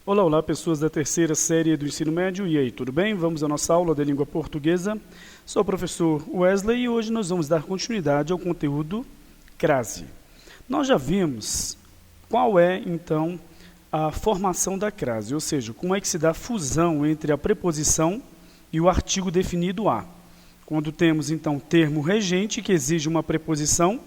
Olá, olá, pessoas da terceira série do ensino médio. E aí, tudo bem? Vamos à nossa aula de língua portuguesa. Sou o professor Wesley e hoje nós vamos dar continuidade ao conteúdo crase. Nós já vimos qual é, então, a formação da crase, ou seja, como é que se dá a fusão entre a preposição e o artigo definido a. Quando temos, então, termo regente, que exige uma preposição,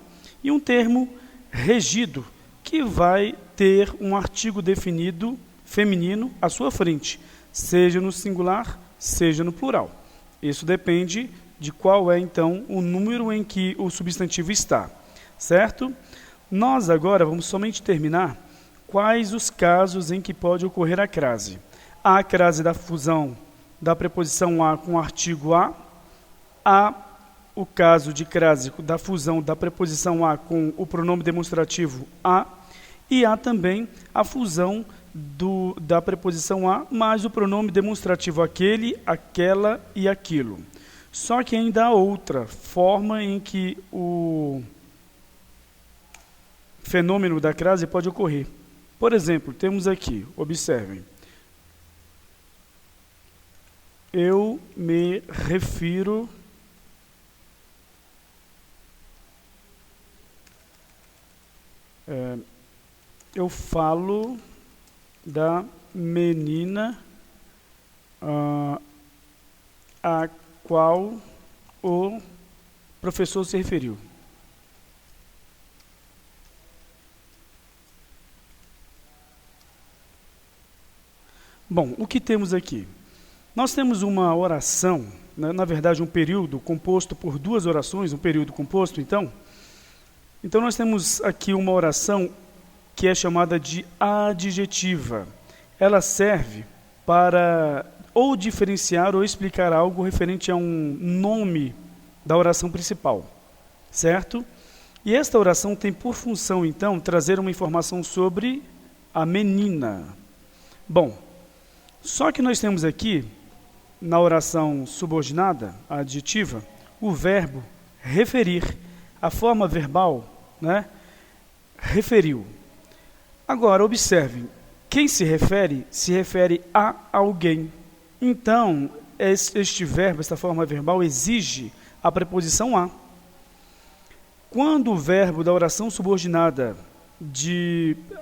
e um termo regido, que vai ter um artigo definido feminino à sua frente, seja no singular, seja no plural. Isso depende de qual é, então, o número em que o substantivo está, certo? Nós agora vamos somente terminar quais os casos em que pode ocorrer a crase. Há a crase da fusão da preposição a com o artigo a, há o caso de crase da fusão da preposição a com o pronome demonstrativo a, e há também a fusão da preposição a mais o pronome demonstrativo aquele, aquela e aquilo. Só que ainda há outra forma em que o fenômeno da crase pode ocorrer. Por exemplo, temos aqui, observem, eu me refiro eu falo da menina a qual o professor se referiu. Bom, o que temos aqui? Nós temos uma oração, na verdade um período composto por duas orações, um período composto, então nós temos aqui uma oração que é chamada de adjetiva. Ela serve para ou diferenciar ou explicar algo referente a um nome da oração principal, certo? E esta oração tem por função, então, trazer uma informação sobre a menina. Bom, só que nós temos aqui, na oração subordinada, a adjetiva, o verbo referir, a forma verbal, né? Referiu. Agora, observem, quem se refere a alguém. Então, este verbo, esta forma verbal, exige a preposição a. Quando o verbo da oração subordinada,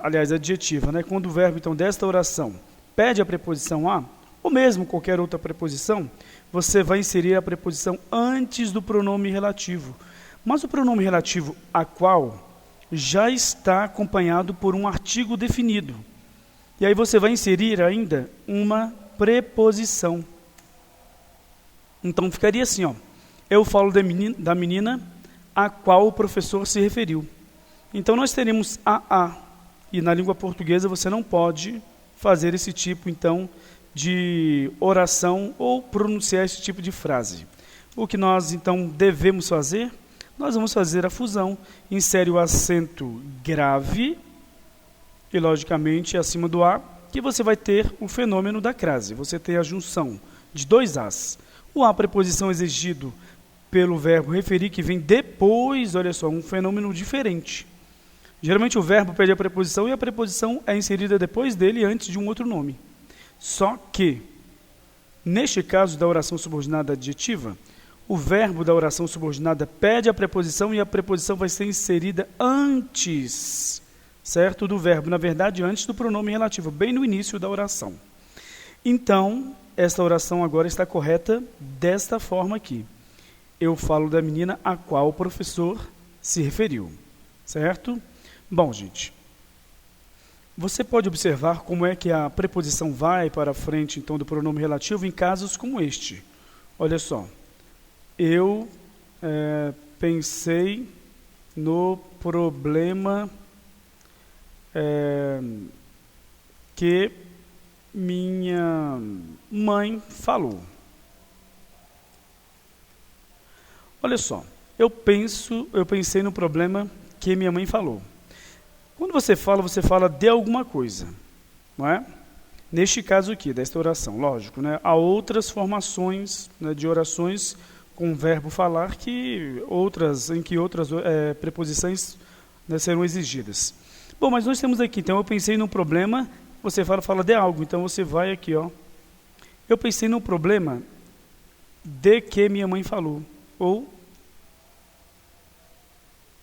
adjetiva, né? Quando o verbo, então, desta oração pede a preposição a, ou mesmo qualquer outra preposição, você vai inserir a preposição antes do pronome relativo. Mas o pronome relativo a qual já está acompanhado por um artigo definido. E aí você vai inserir ainda uma preposição. Então ficaria assim, ó, eu falo da menina a qual o professor se referiu. Então nós teremos a. E na língua portuguesa você não pode fazer esse tipo, então, de oração ou pronunciar esse tipo de frase. O que nós, então, devemos fazer? Nós vamos fazer a fusão, insere o acento grave e, logicamente, acima do A, que você vai ter o fenômeno da crase. Você tem a junção de dois As. O A, preposição exigido pelo verbo referir, que vem depois, olha só, um fenômeno diferente. Geralmente o verbo pede a preposição e a preposição é inserida depois dele, antes de um outro nome. Só que, neste caso da oração subordinada adjetiva, o verbo da oração subordinada pede a preposição e a preposição vai ser inserida antes, certo, do verbo. Na verdade, antes do pronome relativo, bem no início da oração. Então, esta oração agora está correta desta forma aqui. Eu falo da menina a qual o professor se referiu, certo? Bom, gente, você pode observar como é que a preposição vai para frente, então, do pronome relativo em casos como este. Olha só. Eu pensei no problema que minha mãe falou. Olha só, eu pensei no problema que minha mãe falou. Quando você fala de alguma coisa, não é? Neste caso aqui, desta oração, lógico, né? Há outras formações, né, de orações com o verbo falar em que outras preposições, né, serão exigidas. Bom, mas nós temos aqui, então eu pensei num problema você fala de algo. Então você vai aqui, ó. Eu pensei no problema de que minha mãe falou. Ou,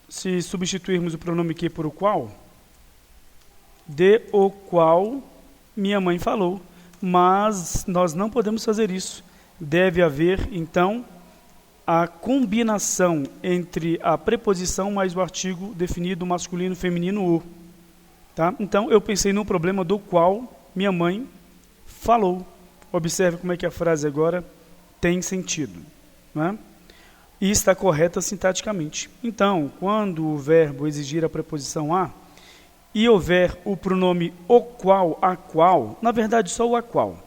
se substituirmos o pronome que por o qual, de o qual minha mãe falou. Mas nós não podemos fazer isso. Deve haver, então, a combinação entre a preposição mais o artigo definido masculino, feminino, o. Tá? Então, eu pensei no problema do qual minha mãe falou. Observe como é que a frase agora tem sentido. Não é? E está correta sintaticamente. Então, quando o verbo exigir a preposição a, e houver o pronome o qual, a qual, na verdade só o a qual,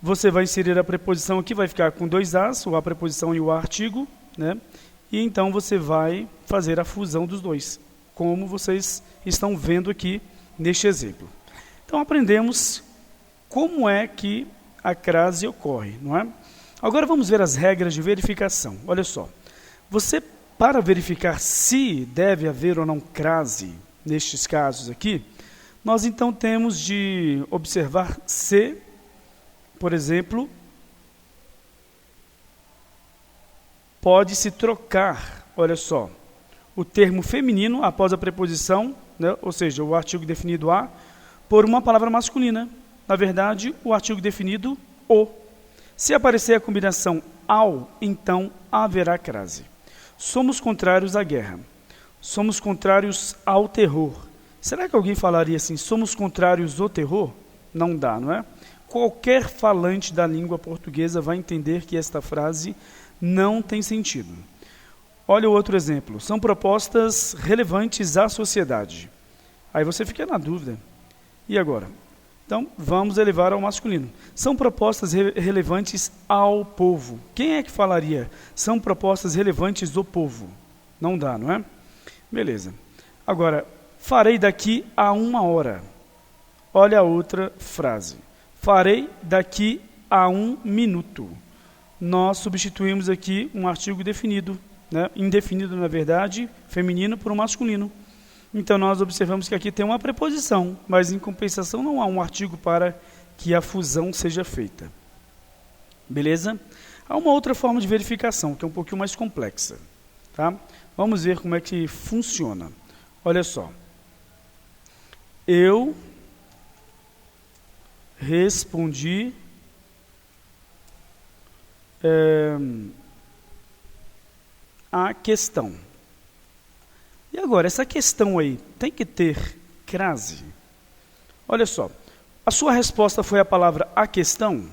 você vai inserir a preposição aqui, vai ficar com dois as, a preposição e o artigo, né? E então você vai fazer a fusão dos dois, como vocês estão vendo aqui neste exemplo. Então aprendemos como é que a crase ocorre, não é? Agora vamos ver as regras de verificação. Olha só, você, para verificar se deve haver ou não crase, nestes casos aqui, nós então temos de observar se, por exemplo, pode-se trocar, olha só, o termo feminino após a preposição, né, ou seja, o artigo definido a, por uma palavra masculina. Na verdade, o artigo definido o. Se aparecer a combinação ao, então haverá crase. Somos contrários à guerra. Somos contrários ao terror. Será que alguém falaria assim, somos contrários ao terror? Não dá, não é? Qualquer falante da língua portuguesa vai entender que esta frase não tem sentido. Olha o outro exemplo. São propostas relevantes à sociedade. Aí você fica na dúvida. E agora? Então, vamos elevar ao masculino. São propostas relevantes ao povo. Quem é que falaria? São propostas relevantes do povo. Não dá, não é? Beleza. Agora, farei daqui a 1 hora. Olha a outra frase. Farei daqui a 1 minuto. Nós substituímos aqui um artigo definido, né? Indefinido, na verdade, feminino por um masculino. Então, nós observamos que aqui tem uma preposição, mas, em compensação, não há um artigo para que a fusão seja feita. Beleza? Há uma outra forma de verificação, que é um pouquinho mais complexa. Tá? Vamos ver como é que funciona. Olha só. Eu respondi a questão. E agora, essa questão aí tem que ter crase? Olha só, a sua resposta foi a palavra a questão?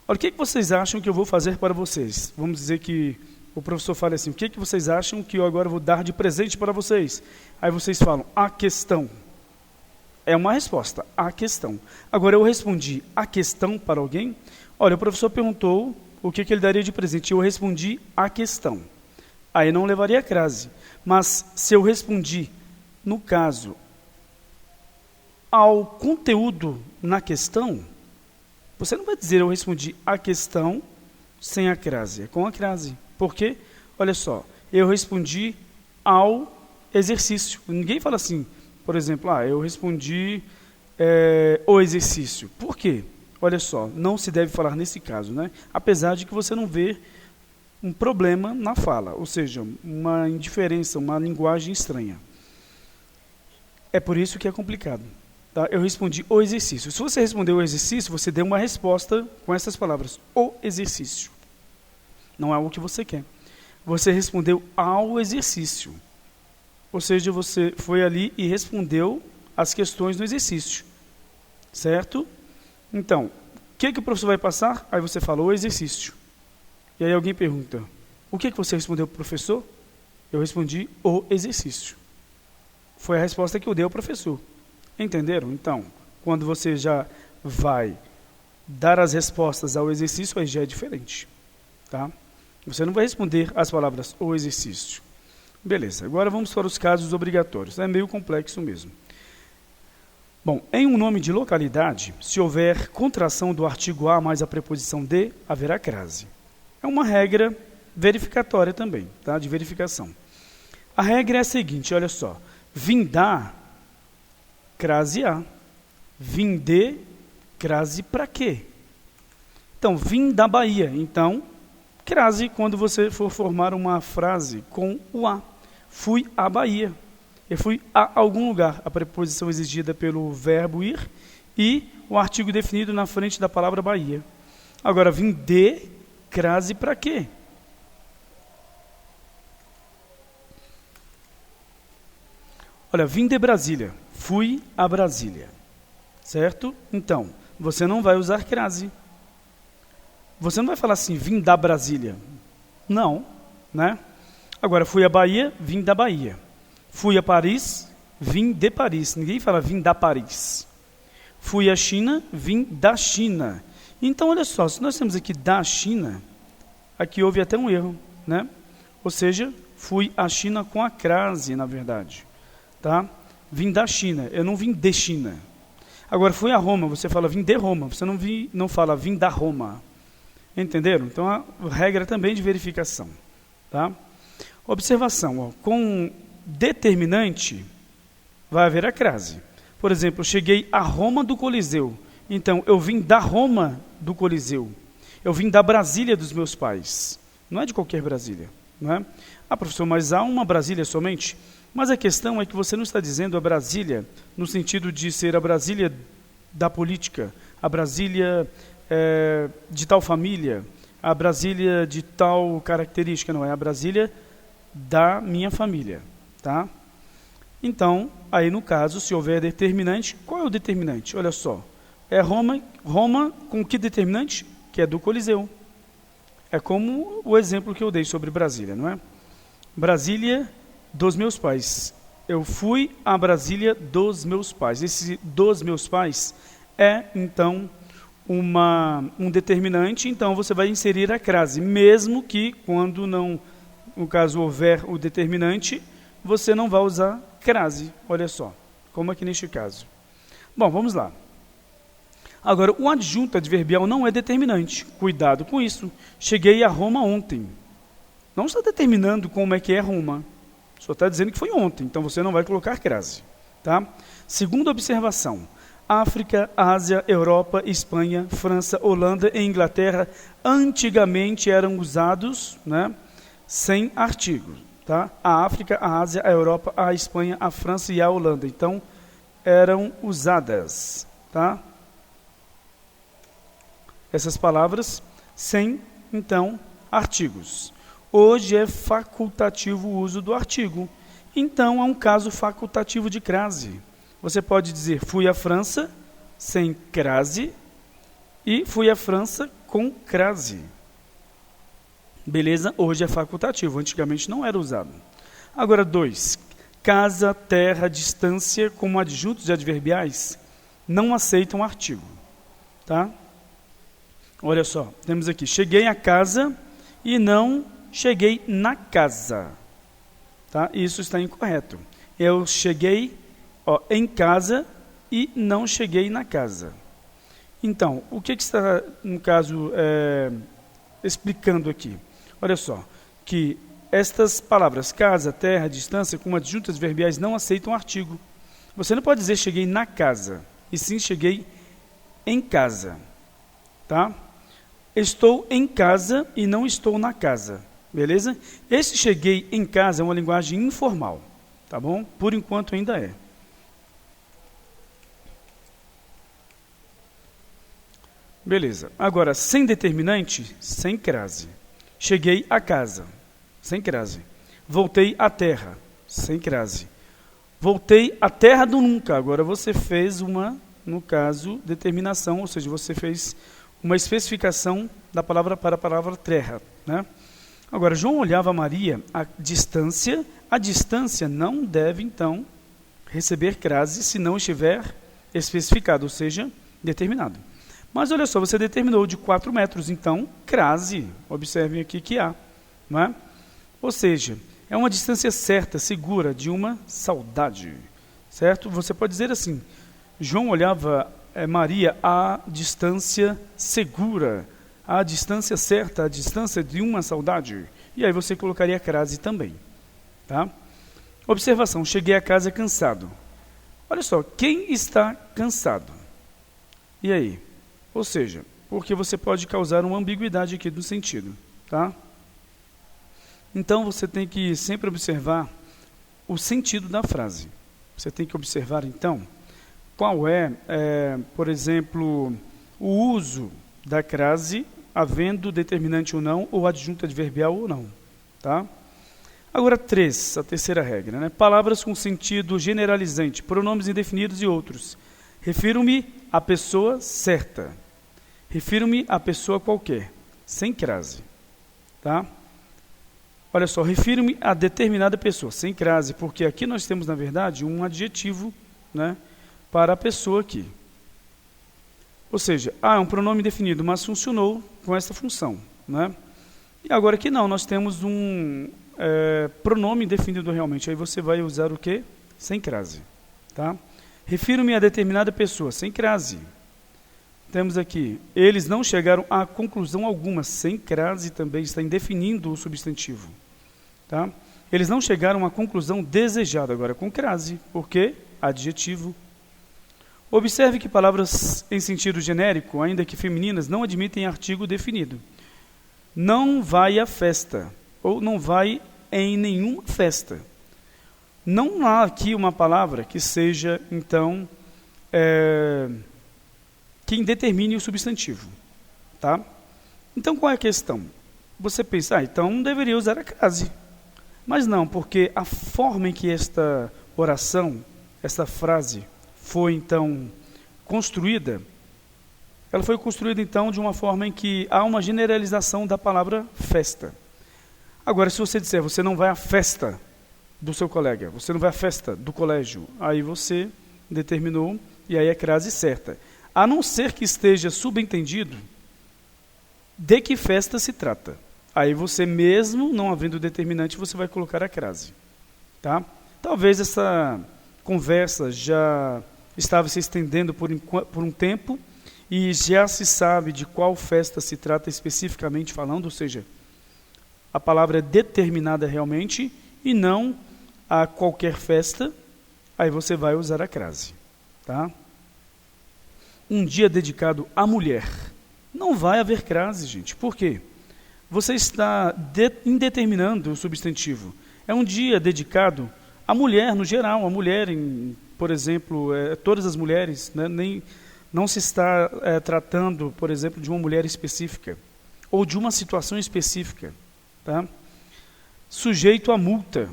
Olha, o que vocês acham que eu vou fazer para vocês? Vamos dizer que o professor fala assim, o que vocês acham que eu agora vou dar de presente para vocês? Aí vocês falam, a questão. É uma resposta, a questão. Agora, eu respondi a questão para alguém? Olha, o professor perguntou o que ele daria de presente. Eu respondi a questão. Aí não levaria a crase. Mas se eu respondi, no caso, ao conteúdo na questão, você não vai dizer eu respondi a questão sem a crase, é com a crase. Por quê? Olha só, eu respondi ao exercício. Ninguém fala assim, por exemplo, eu respondi o exercício. Por quê? Olha só, não se deve falar nesse caso, né? Apesar de que você não vê um problema na fala, ou seja, uma indiferença, uma linguagem estranha. É por isso que é complicado. Tá? Eu respondi o exercício. Se você respondeu o exercício, você deu uma resposta com essas palavras, o exercício. Não é o que você quer. Você respondeu ao exercício. Ou seja, você foi ali e respondeu as questões do exercício. Certo? Então, o que o professor vai passar? Aí você fala o exercício. E aí alguém pergunta, o que você respondeu para o professor? Eu respondi o exercício. Foi a resposta que eu dei ao professor. Entenderam? Então, quando você já vai dar as respostas ao exercício, aí já é diferente. Tá? Você não vai responder as palavras o exercício. Beleza, agora vamos para os casos obrigatórios. É meio complexo mesmo. Bom, em um nome de localidade, se houver contração do artigo a mais a preposição de, haverá crase. É uma regra verificatória também, tá? De verificação. A regra é a seguinte, olha só. Vindá, crase a. Vim de, crase para quê? Então, vim da Bahia. Então, crase quando você for formar uma frase com o a. Fui à Bahia. Eu fui a algum lugar. A preposição exigida pelo verbo ir e o artigo definido na frente da palavra Bahia. Agora, vim de, crase para quê? Olha, vim de Brasília. Fui a Brasília. Certo? Então, você não vai usar crase. Você não vai falar assim, vim da Brasília. Não, né? Agora, fui à Bahia, vim da Bahia. Fui a Paris, vim de Paris. Ninguém fala vim da Paris. Fui à China, vim da China. Então, olha só, se nós temos aqui da China, aqui houve até um erro, né? Ou seja, fui à China com a crase, na verdade. Tá? Vim da China, eu não vim de China. Agora, fui a Roma, você fala vim de Roma, você não fala vim da Roma. Entenderam? Então, a regra também de verificação. Tá? Observação, ó, com determinante vai haver a crase. Por exemplo, eu cheguei a Roma do Coliseu. Então, eu vim da Roma do Coliseu. Eu vim da Brasília dos meus pais. Não é de qualquer Brasília. Não é? Ah, professor, mas há uma Brasília somente? Mas a questão é que você não está dizendo a Brasília no sentido de ser a Brasília da política, a Brasília de tal família, a Brasília de tal característica, não é a Brasília da minha família, tá? Então, aí no caso, se houver determinante, qual é o determinante? Olha só, é Roma com que determinante? Que é do Coliseu. É como o exemplo que eu dei sobre Brasília, não é? Brasília dos meus pais. Eu fui à Brasília dos meus pais. Esse dos meus pais é, então, um determinante, então você vai inserir a crase, mesmo que quando não, no caso, houver o determinante, você não vai usar crase. Olha só, como aqui neste caso. Bom, vamos lá. Agora, o adjunto adverbial não é determinante. Cuidado com isso. Cheguei a Roma ontem. Não está determinando como é que é Roma. Só está dizendo que foi ontem, então você não vai colocar crase. Tá? Segunda observação. África, Ásia, Europa, Espanha, França, Holanda e Inglaterra antigamente eram usados, né, sem artigo. Tá? A África, a Ásia, a Europa, a Espanha, a França e a Holanda. Então, eram usadas. Tá? Essas palavras sem, então, artigos. Hoje é facultativo o uso do artigo. Então, é um caso facultativo de crase. Você pode dizer, fui à França sem crase e fui à França com crase. Beleza? Hoje é facultativo, antigamente não era usado. Agora, 2. Casa, terra, distância, como adjuntos adverbiais, não aceitam artigo. Tá? Olha só, temos aqui, cheguei à casa e não cheguei na casa. Tá? Isso está incorreto. Eu cheguei em casa e não cheguei na casa. Então, o que está, no caso, explicando aqui? Olha só, que estas palavras, casa, terra, distância, como adjuntos adverbiais, não aceitam artigo. Você não pode dizer cheguei na casa, e sim cheguei em casa. Tá? Estou em casa e não estou na casa. Beleza? Esse cheguei em casa é uma linguagem informal. Tá bom? Por enquanto ainda é. Beleza. Agora, sem determinante, sem crase. Cheguei à casa, sem crase. Voltei à terra, sem crase. Voltei à terra do nunca. Agora você fez uma, no caso, determinação, ou seja, você fez uma especificação da palavra para a palavra terra, né? Agora, João olhava Maria à distância. A distância não deve, então, receber crase se não estiver especificado, ou seja, determinado. Mas olha só, você determinou de 4 metros, então, crase, observem aqui que há. Não é? Ou seja, é uma distância certa, segura, de uma saudade. Certo? Você pode dizer assim, João olhava Maria à distância segura, à distância certa, à distância de uma saudade. E aí você colocaria a crase também. Tá? Observação, cheguei a casa cansado. Olha só, quem está cansado? E aí? Ou seja, porque você pode causar uma ambiguidade aqui do sentido, tá? Então, você tem que sempre observar o sentido da frase. Você tem que observar, então, qual é, por exemplo, o uso da crase, havendo determinante ou não, ou adjunto adverbial ou não, tá? Agora, a terceira regra, né? Palavras com sentido generalizante, pronomes indefinidos e outros. Refiro-me à pessoa certa. Refiro-me à pessoa qualquer, sem crase, tá? Olha só, refiro-me a determinada pessoa, sem crase, porque aqui nós temos, na verdade, um adjetivo, né, para a pessoa aqui. Ou seja, é um pronome definido, mas funcionou com essa função, né? E agora aqui não, nós temos um pronome definido realmente. Aí você vai usar o quê? Sem crase, tá? Refiro-me a determinada pessoa, sem crase. Temos aqui, eles não chegaram a conclusão alguma, sem crase também está indefinindo o substantivo, tá? Eles não chegaram à conclusão desejada, agora com crase, porque adjetivo. Observe que palavras em sentido genérico, ainda que femininas, não admitem artigo definido. Não vai à festa, ou não vai em nenhuma festa. Não há aqui uma palavra que seja, então, que determine o substantivo, tá? Então, qual é a questão? Você pensa, então deveria usar a crase. Mas não, porque a forma em que esta oração, esta frase, foi, então, construída, ela foi construída, então, de uma forma em que há uma generalização da palavra festa. Agora, se você disser, você não vai à festa do seu colega, você não vai à festa do colégio, aí você determinou, e aí é crase certa. A não ser que esteja subentendido de que festa se trata. Aí você mesmo, não havendo determinante, você vai colocar a crase, tá? Talvez essa conversa já estava se estendendo por um tempo e já se sabe de qual festa se trata especificamente falando, ou seja, a palavra é determinada realmente e não a qualquer festa, aí você vai usar a crase, tá? Um dia dedicado à mulher. Não vai haver crase, gente. Por quê? Você está indeterminando o substantivo. É um dia dedicado à mulher, no geral. A mulher, por exemplo, todas as mulheres, né? Não se está tratando, por exemplo, de uma mulher específica ou de uma situação específica, tá? Sujeito à multa.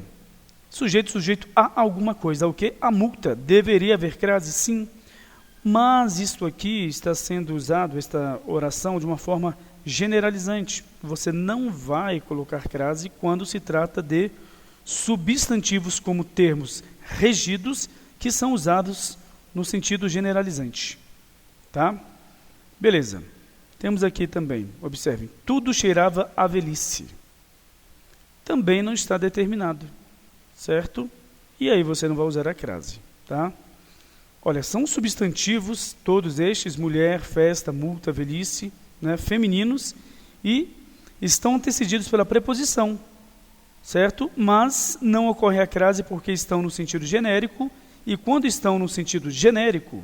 Sujeito a alguma coisa. O quê? A multa. Deveria haver crase? Sim. Mas isto aqui está sendo usado, esta oração, de uma forma generalizante. Você não vai colocar crase quando se trata de substantivos como termos regidos, que são usados no sentido generalizante. Tá? Beleza. Temos aqui também, observem, tudo cheirava a velhice. Também não está determinado, certo? E aí você não vai usar a crase, tá? Olha, são substantivos, todos estes, mulher, festa, multa, velhice, né, femininos, e estão antecedidos pela preposição, certo? Mas não ocorre a crase porque estão no sentido genérico, e quando estão no sentido genérico,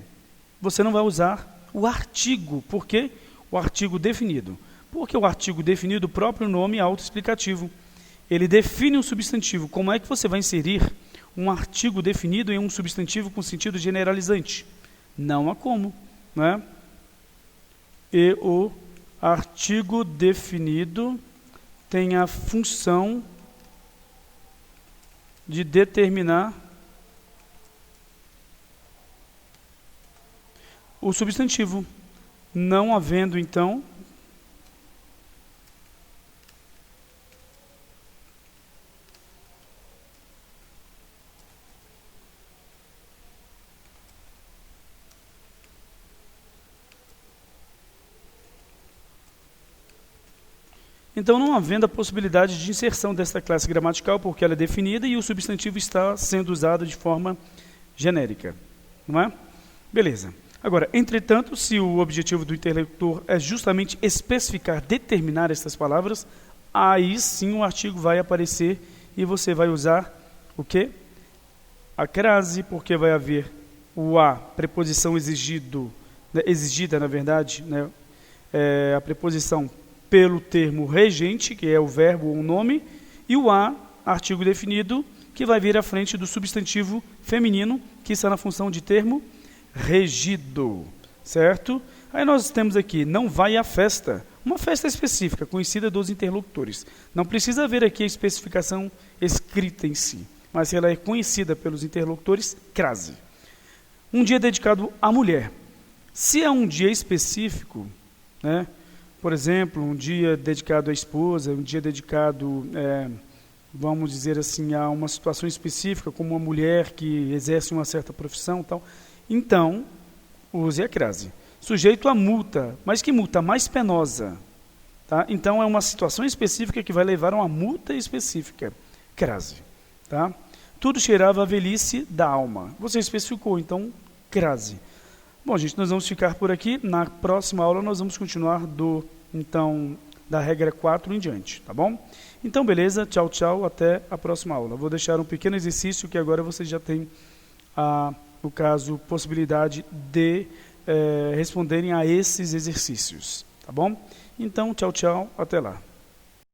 você não vai usar o artigo. Por quê? O artigo definido. Porque o artigo definido, o próprio nome é autoexplicativo. Ele define um substantivo. Como é que você vai inserir um artigo definido em um substantivo com sentido generalizante? Não há como, né? E o artigo definido tem a função de determinar o substantivo. Não havendo, então, não havendo a possibilidade de inserção desta classe gramatical, porque ela é definida e o substantivo está sendo usado de forma genérica, não é? Beleza. Agora, entretanto, se o objetivo do interlocutor é justamente especificar, determinar estas palavras, aí sim o artigo vai aparecer e você vai usar o quê? A crase, porque vai haver o a, preposição exigido né, exigida, na verdade, né, a preposição pelo termo regente, que é o verbo ou o nome, e o a, artigo definido, que vai vir à frente do substantivo feminino, que está na função de termo regido, certo? Aí nós temos aqui, não vai à festa, uma festa específica, conhecida dos interlocutores. Não precisa haver aqui a especificação escrita em si, mas se ela é conhecida pelos interlocutores, crase. Um dia dedicado à mulher. Se é um dia específico, né, por exemplo, um dia dedicado à esposa, um dia dedicado, vamos dizer assim, a uma situação específica, como uma mulher que exerce uma certa profissão, tal, então, use a crase. Sujeito a multa, mas que multa mais penosa. Tá? Então, é uma situação específica que vai levar a uma multa específica. Crase. Tá? Tudo cheirava a velhice da alma. Você especificou, então, crase. Bom, gente, nós vamos ficar por aqui. Na próxima aula, nós vamos continuar da regra 4 em diante, tá bom? Então, beleza. Tchau, tchau. Até a próxima aula. Vou deixar um pequeno exercício que agora você já tem, no caso, possibilidade de responderem a esses exercícios, tá bom? Então, tchau, tchau, até lá.